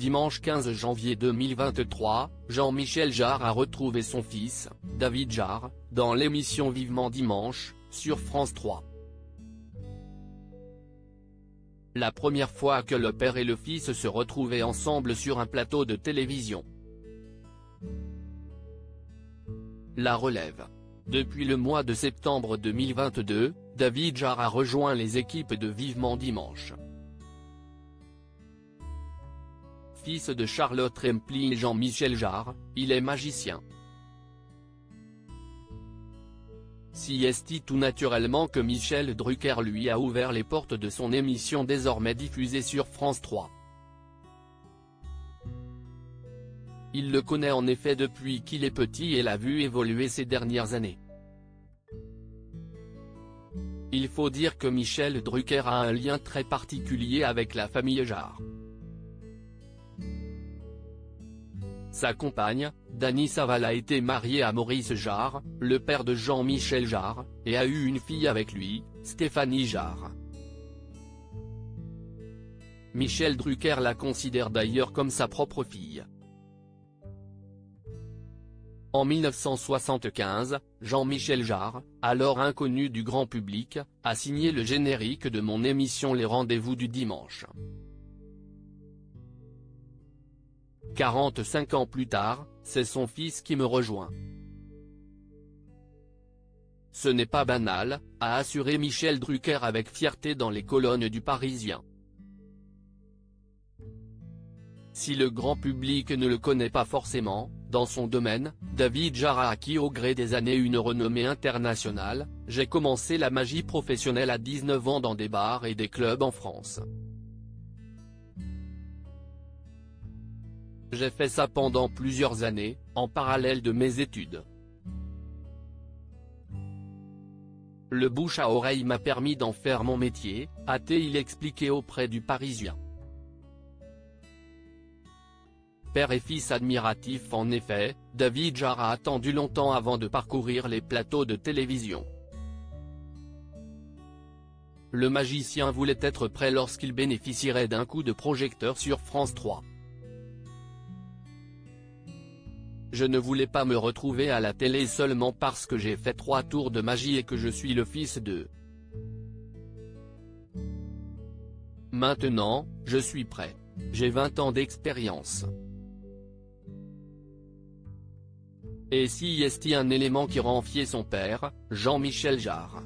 dimanche 15 janvier 2023, Jean-Michel Jarre a retrouvé son fils, David Jarre, dans l'émission Vivement Dimanche, sur France 3. La première fois que le père et le fils se retrouvaient ensemble sur un plateau de télévision. La relève. Depuis le mois de septembre 2022, David Jarre a rejoint les équipes de Vivement Dimanche. Fils de Charlotte Rempli et Jean-Michel Jarre, il est magicien. Si est tout naturellement que Michel Drucker lui a ouvert les portes de son émission désormais diffusée sur France 3. Il le connaît en effet depuis qu'il est petit et l'a vu évoluer ces dernières années. Il faut dire que Michel Drucker a un lien très particulier avec la famille Jarre. Sa compagne, Dany Saval, a été mariée à Maurice Jarre, le père de Jean-Michel Jarre, et a eu une fille avec lui, Stéphanie Jarre. Michel Drucker la considère d'ailleurs comme sa propre fille. En 1975, Jean-Michel Jarre, alors inconnu du grand public, a signé le générique de mon émission Les Rendez-vous du dimanche. 45 ans plus tard, c'est son fils qui me rejoint. Ce n'est pas banal, a assuré Michel Drucker avec fierté dans les colonnes du Parisien. Si le grand public ne le connaît pas forcément, dans son domaine, David Jarre a acquis au gré des années une renommée internationale. J'ai commencé la magie professionnelle à 19 ans dans des bars et des clubs en France. J'ai fait ça pendant plusieurs années, en parallèle de mes études. Le bouche à oreille m'a permis d'en faire mon métier, a-t-il expliqué auprès du Parisien. Père et fils admiratifs en effet, David Jarre a attendu longtemps avant de parcourir les plateaux de télévision. Le magicien voulait être prêt lorsqu'il bénéficierait d'un coup de projecteur sur France 3. Je ne voulais pas me retrouver à la télé seulement parce que j'ai fait 3 tours de magie et que je suis le fils de. Maintenant, je suis prêt. J'ai 20 ans d'expérience. Et si est un élément qui rend fier son père, Jean-Michel Jarre.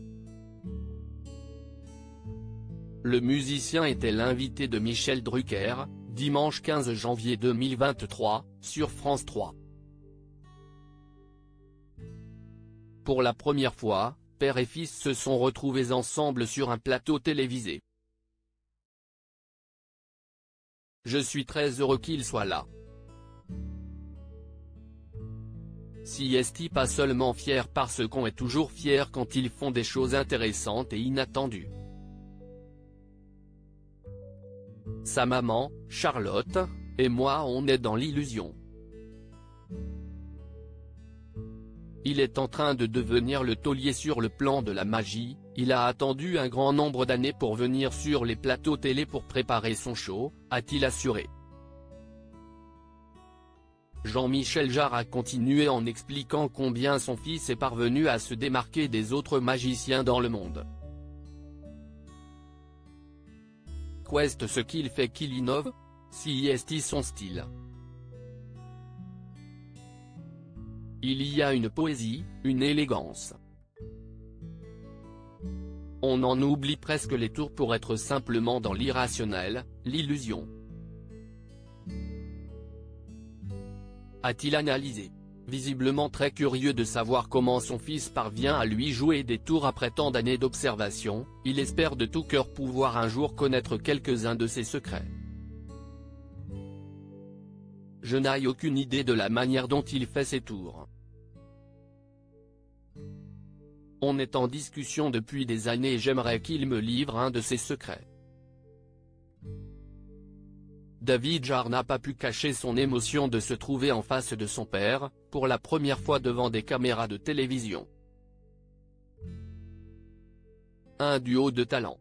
Le musicien était l'invité de Michel Drucker, dimanche 15 janvier 2023, sur France 3. Pour la première fois, père et fils se sont retrouvés ensemble sur un plateau télévisé. Je suis très heureux qu'il soit là. Si est pas seulement fier parce qu'on est toujours fier quand ils font des choses intéressantes et inattendues. Sa maman, Charlotte, et moi on est dans l'illusion. Il est en train de devenir le taulier sur le plan de la magie, il a attendu un grand nombre d'années pour venir sur les plateaux télé pour préparer son show, a-t-il assuré. Jean-Michel Jarre a continué en expliquant combien son fils est parvenu à se démarquer des autres magiciens dans le monde. Qu'est ce qu'il fait qu'il innove? Si est son style. Il y a une poésie, une élégance. On en oublie presque les tours pour être simplement dans l'irrationnel, l'illusion. A-t-il analysé. Visiblement très curieux de savoir comment son fils parvient à lui jouer des tours après tant d'années d'observation, il espère de tout cœur pouvoir un jour connaître quelques-uns de ses secrets. Je n'ai aucune idée de la manière dont il fait ses tours. On est en discussion depuis des années et j'aimerais qu'il me livre un de ses secrets. David Jarre n'a pas pu cacher son émotion de se trouver en face de son père, pour la première fois devant des caméras de télévision. Un duo de talent.